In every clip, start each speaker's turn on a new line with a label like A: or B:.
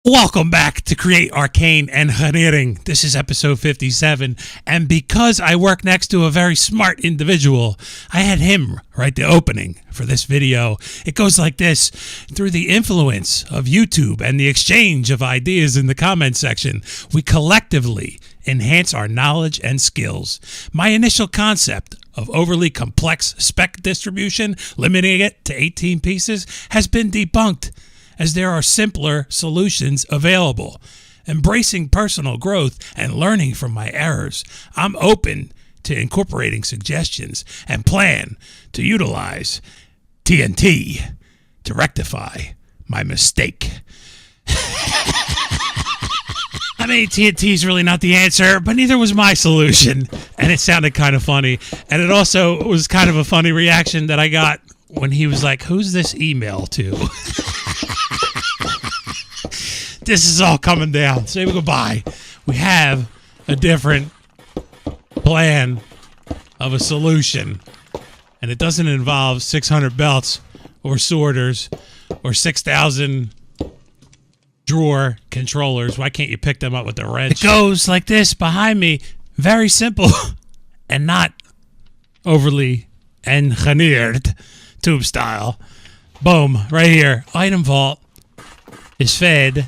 A: Welcome back to Create Arcane Engineering. This is episode 57, and because I work next to a very smart individual, I had him write the opening for this video. It goes like this: through the influence of YouTube and the exchange of ideas in the comment section, we collectively enhance our knowledge and skills. My initial concept of overly complex spec distribution, limiting it to 18 pieces, has been debunked, as there are simpler solutions available. Embracing personal growth and learning from my errors, I'm open to incorporating suggestions and plan to utilize TNT to rectify my mistake. I mean, TNT is really not the answer, but neither was my solution. And it sounded kind of funny. And it also was kind of a funny reaction that I got when he was like, "Who's this email to?" This is all coming down. Say goodbye. We have a different plan of a solution, and it doesn't involve 600 belts or sorters or 6,000 drawer controllers. Why can't you pick them up with the wrench? It goes like this behind me. Very simple and not overly engineered, tube style. Boom, right here. Item vault is fed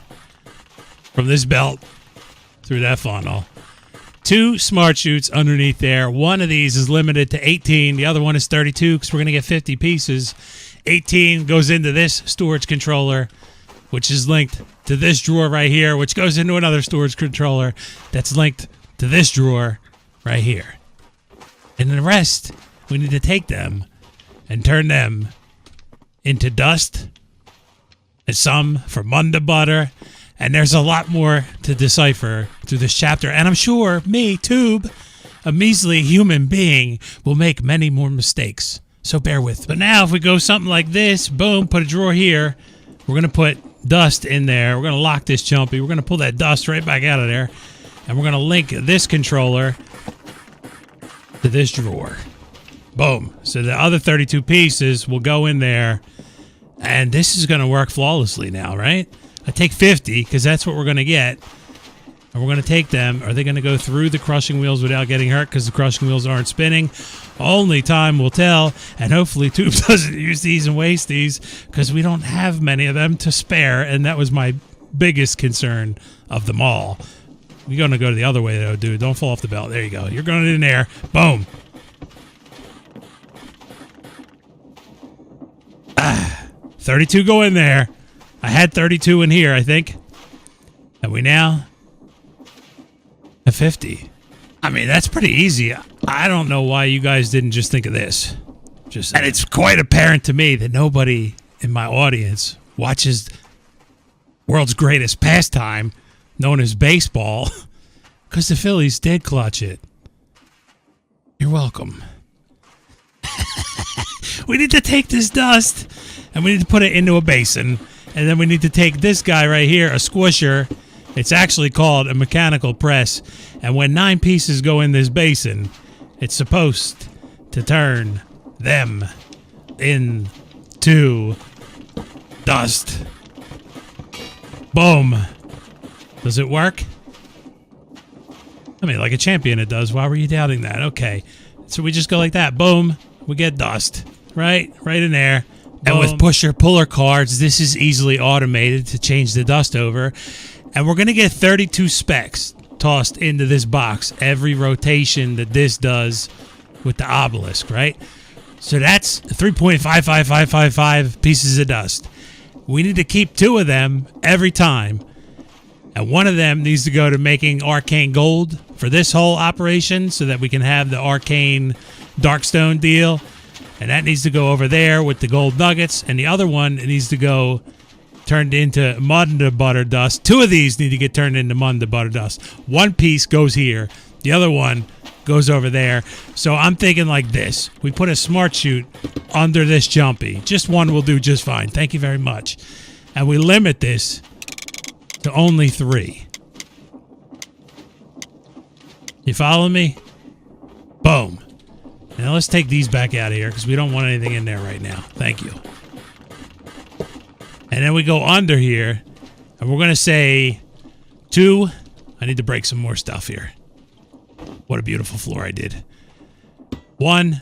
A: from this belt through that funnel. 2 smart chutes underneath there. One of these is limited to 18. The other one is 32 because we're going to get 50 pieces. 18 goes into this storage controller, which is linked to this drawer right here, which goes into another storage controller that's linked to this drawer right here. And the rest, we need to take them and turn them into dust, and some for Munda butter. And there's a lot more to decipher through this chapter. And I'm sure me, Tube, a measly human being, will make many more mistakes. So bear with me. But now if we go something like this, boom, put a drawer here. We're going to put dust in there. We're going to lock this chumpy. We're going to pull that dust right back out of there. And we're going to link this controller to this drawer. Boom. So the other 32 pieces will go in there. And this is going to work flawlessly now, right? I take 50 because that's what we're going to get. And we're going to take them. Are they going to go through the crushing wheels without getting hurt because the crushing wheels aren't spinning? Only time will tell. And hopefully Tube doesn't use these and waste these because we don't have many of them to spare. And that was my biggest concern of them all. You're going to go the other way though, dude. Don't fall off the belt. There you go. You're going in there. Boom. 32 go in there. I had 32 in here, I think. And we now have 50. I mean, that's pretty easy. I don't know why you guys didn't just think of this. And it's quite apparent to me that nobody in my audience watches world's greatest pastime, known as baseball, because the Phillies did clutch it. You're welcome. We need to take this dust, and we need to put it into a basin. And then we need to take this guy right here, a squisher. It's actually called a mechanical press. And when 9 pieces go in this basin, it's supposed to turn them into dust. Boom. Does it work? I mean, like a champion it does. Why were you doubting that? Okay. So we just go like that. Boom. We get dust. Right? Right in there. And with pusher-puller cards, this is easily automated to change the dust over. And we're going to get 32 specs tossed into this box every rotation that this does with the Obelisk, right? So that's 3.55555 pieces of dust. We need to keep 2 of them every time. And one of them needs to go to making arcane gold for this whole operation so that we can have the arcane darkstone deal. And that needs to go over there with the gold nuggets. And the other one needs to go turned into Munda butter dust. 2 of these need to get turned into Munda butter dust. 1 piece goes here. The other one goes over there. So I'm thinking like this. We put a smart chute under this jumpy. Just 1 will do just fine. Thank you very much. And we limit this to only 3. You follow me? Boom. Now let's take these back out of here because we don't want anything in there right now. Thank you. And then we go under here And we're going to say 2. I need to break some more stuff here. What a beautiful floor I did. 1,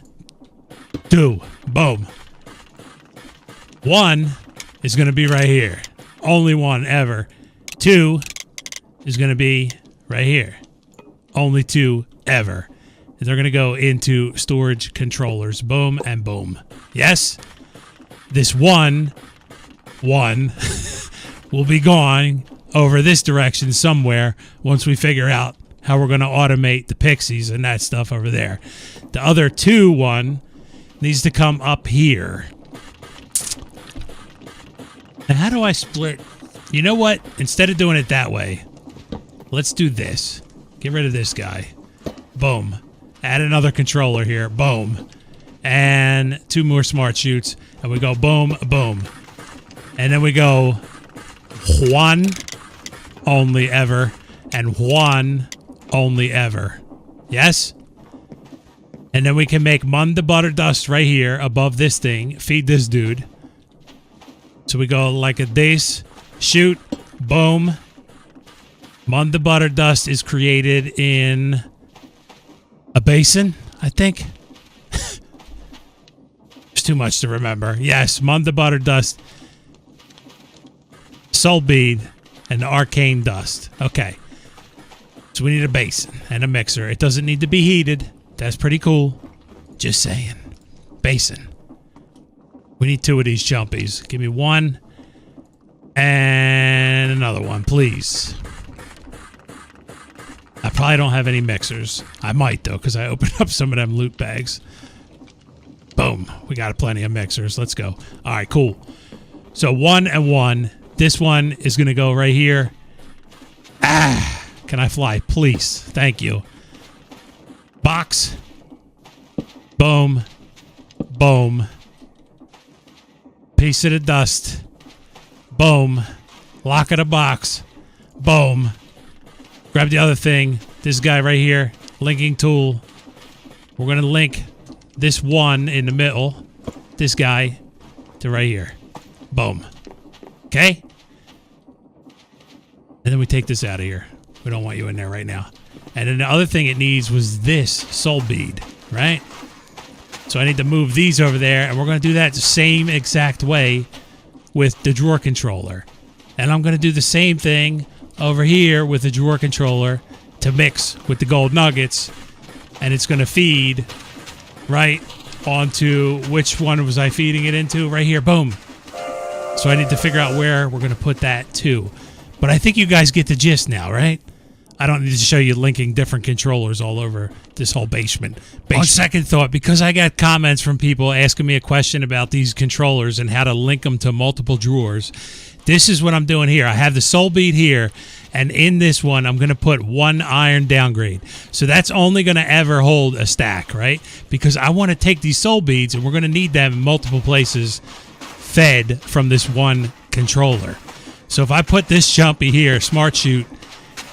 A: 2. Boom. 1 is going to be right here. Only 1 ever. 2 is going to be right here. Only 2 ever. And they're going to go into storage controllers. Boom and boom. Yes? This 1 will be going over this direction somewhere once we figure out how we're going to automate the pixies and that stuff over there. The other 1 needs to come up here. Now, how do I split? You know what? Instead of doing it that way, let's do this. Get rid of this guy. Boom. Add another controller here. Boom. And 2 more smart chutes. And we go boom, boom. And then we go 1 only ever and 1 only ever. Yes? And then we can make Mund the Butter Dust right here above this thing. Feed this dude. So we go like a this. Shoot. Boom. Mund the Butter Dust is created in a basin, I think. It's too much to remember. Yes, Mund the Butter Dust, Soul Bead, and the Arcane Dust. Okay. So we need a basin and a mixer. It doesn't need to be heated. That's pretty cool. Just saying. Basin. We need 2 of these jumpies. Give me 1 and another one, please. I probably don't have any mixers. I might, though, because I opened up some of them loot bags. Boom. We got plenty of mixers. Let's go. All right, cool. So 1 and 1. This one is going to go right here. Ah. Can I fly? Please. Thank you. Box. Boom. Boom. Piece of the dust. Boom. Lock of the box. Boom. Grab the other thing. This guy right here. Linking tool. We're going to link this 1 in the middle. This guy to right here. Boom. Okay? And then we take this out of here. We don't want you in there right now. And then the other thing it needs was this soul bead, right? So I need to move these over there, and we're going to do that the same exact way with the drawer controller. And I'm going to do the same thing over here with the drawer controller to mix with the gold nuggets, and it's going to feed right onto, which one was I feeding it into? Right here, boom. So I need to figure out where we're going to put that too. But I think you guys get the gist now, right? I don't need to show you linking different controllers all over this whole basement. On second thought, because I got comments from people asking me a question about these controllers and how to link them to multiple drawers, this is what I'm doing here. I have the soul bead here, and in this one, I'm going to put 1 iron downgrade. So that's only going to ever hold a stack, right? Because I want to take these soul beads, and we're going to need them in multiple places fed from this 1 controller. So if I put this jumpy here, smart chute,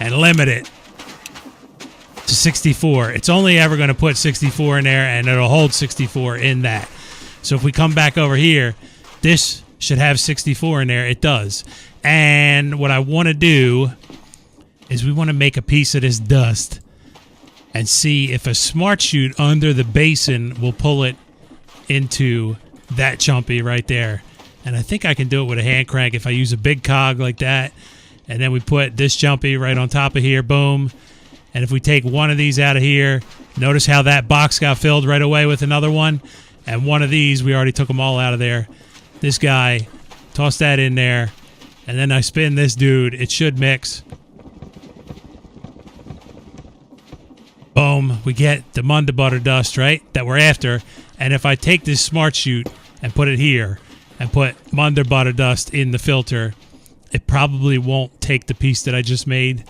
A: and limit it to 64, it's only ever going to put 64 in there, and it'll hold 64 in that. So if we come back over here, this should have 64 in there. It does. And what I want to do is we want to make a piece of this dust and see if a smart chute under the basin will pull it into that jumpy right there. And I think I can do it with a hand crank if I use a big cog like that. And then we put this jumpy right on top of here. Boom. And if we take one of these out of here, notice how that box got filled right away with another one. And one of these, we already took them all out of there. This guy, toss that in there. And then I spin this dude. It should mix. Boom. We get the Mund the Butter Dust, right? That we're after. And if I take this smart chute and put it here and put Mund the Butter Dust in the filter, it probably won't take the piece that I just made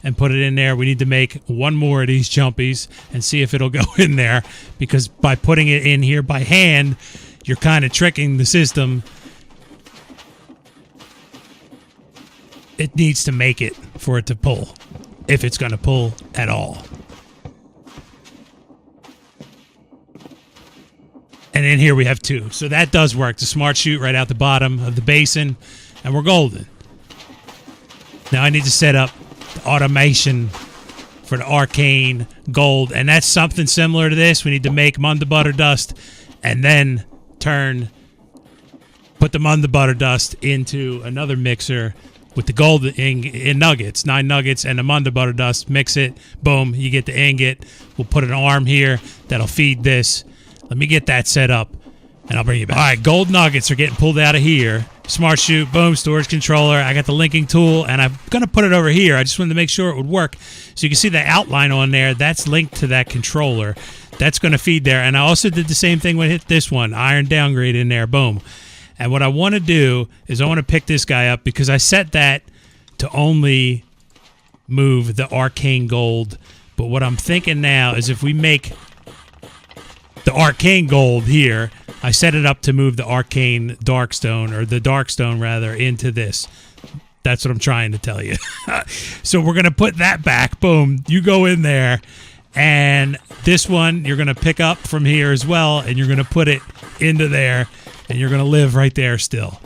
A: and put it in there. We need to make 1 more of these jumpies and see if it'll go in there, because by putting it in here by hand, you're kind of tricking the system. It needs to make it for it to pull, if it's going to pull at all. And in here we have 2. So that does work. The smart chute right out the bottom of the basin, and we're golden. Now I need to set up the automation for the arcane gold, and that's something similar to this. We need to make Munda Butter Dust and then put the Munda Butter Dust into another mixer with the gold in nuggets, 9 nuggets, and the Munda Butter Dust. Mix it, boom, you get the ingot. We'll put an arm here that'll feed this. Let me get that set up, and I'll bring you back. All right, gold nuggets are getting pulled out of here. Smart chute, boom, storage controller. I got the linking tool, and I'm going to put it over here. I just wanted to make sure it would work. So you can see the outline on there. That's linked to that controller. That's going to feed there. And I also did the same thing when I hit this one. Iron downgrade in there, boom. And what I want to do is I want to pick this guy up because I set that to only move the arcane gold. But what I'm thinking now is if we make the arcane gold here, I set it up to move the arcane darkstone, or the darkstone rather, into this. That's what I'm trying to tell you. So we're going to put that back. Boom. You go in there, and this one you're going to pick up from here as well, and you're going to put it into there, and you're going to live right there still.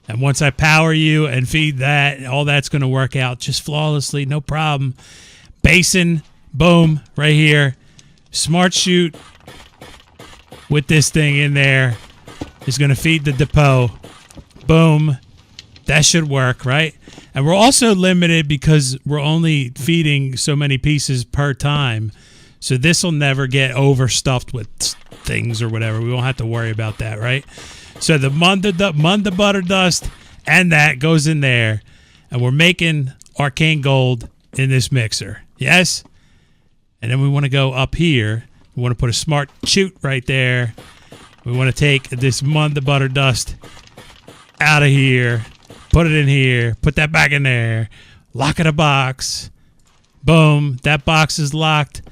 A: And once I power you and feed that, all that's going to work out just flawlessly, no problem. Basin, boom, right here. Smart chute with this thing in there is going to feed the depot. Boom. That should work, right? And we're also limited because we're only feeding so many pieces per time. So this will never get overstuffed with things or whatever. We won't have to worry about that, right? So the Munda Butter Dust and that goes in there. And we're making arcane gold in this mixer. Yes? And then we want to go up here. We want to put a smart chute right there. We want to take this Munda Butter Dust out of here. Put it in here. Put that back in there. Lock it a box. Boom. That box is locked.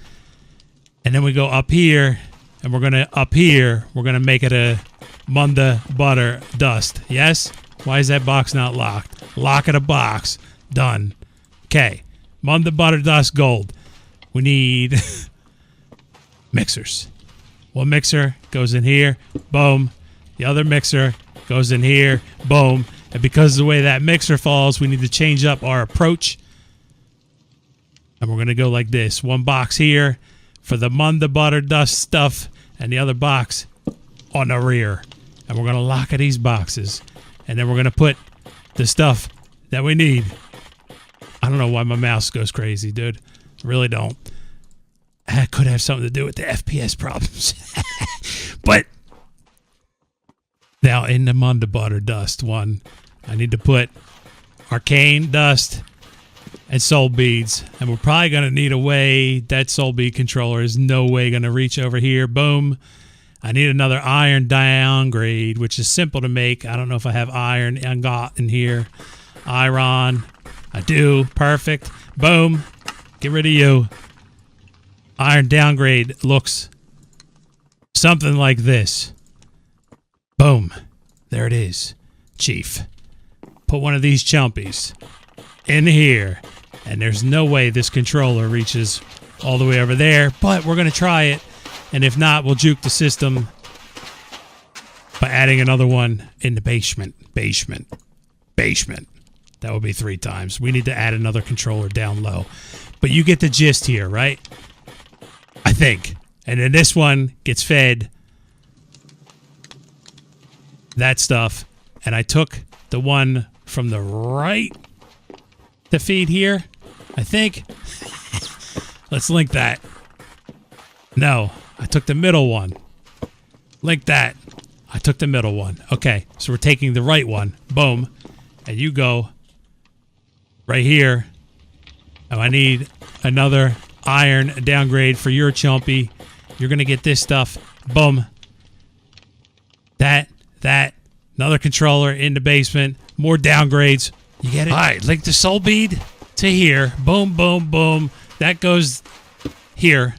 A: And then we go up here. And we're going to make it a Munda Butter Dust. Yes? Why is that box not locked? Lock it a box. Done. Okay. Munda Butter Dust gold. We need mixers. One mixer goes in here. Boom. The other mixer goes in here. Boom. And because of the way that mixer falls, we need to change up our approach. And we're going to go like this. One box here for the Munda Butter Dust stuff, and the other box on the rear. And we're going to lock these boxes. And then we're going to put the stuff that we need. I don't know why my mouse goes crazy, dude. I really don't. That could have something to do with the FPS problems. But now in the Munda Butter Dust one, I need to put arcane dust and soul beads. And we're probably going to need a way. That soul bead controller is no way going to reach over here. Boom. I need another iron downgrade, which is simple to make. I don't know if I have iron ingot in here. Iron. I do. Perfect. Boom. Get rid of you. Iron downgrade looks something like this. Boom. There it is. Chief. Put one of these chumpies in here. And there's no way this controller reaches all the way over there. But we're going to try it. And if not, we'll juke the system by adding another one in the basement. Basement. That would be 3 times. We need to add another controller down low. But you get the gist here, right? I think. And then this one gets fed that stuff. And I took the one from the right to feed here, I think. Let's link that. No, I took the middle one. Link that. I took the middle one. Okay, so we're taking the right one. Boom. And you go right here. Oh, I need another iron downgrade for your chumpy. You're going to get this stuff. Boom. That. Another controller in the basement. More downgrades. You get it? All right, link the soul bead to here. Boom, boom, boom. That goes here.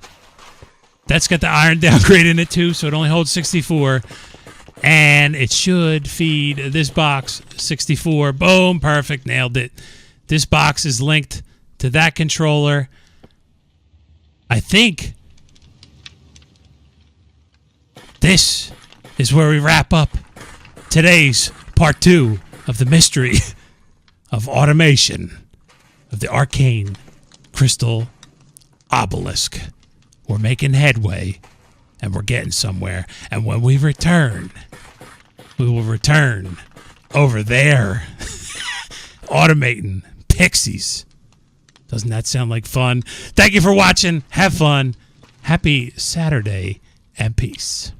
A: That's got the iron downgrade in it too, so it only holds 64. And it should feed this box 64. Boom, perfect, nailed it. This box is linked to that controller. I think this is where we wrap up today's part 2 of the mystery of automation. of the Arcane Crystal Obelisk. We're making headway, and we're getting somewhere. And when we return, we will return over there, automating pixies. Doesn't that sound like fun? Thank you for watching. Have fun. Happy Saturday, and peace.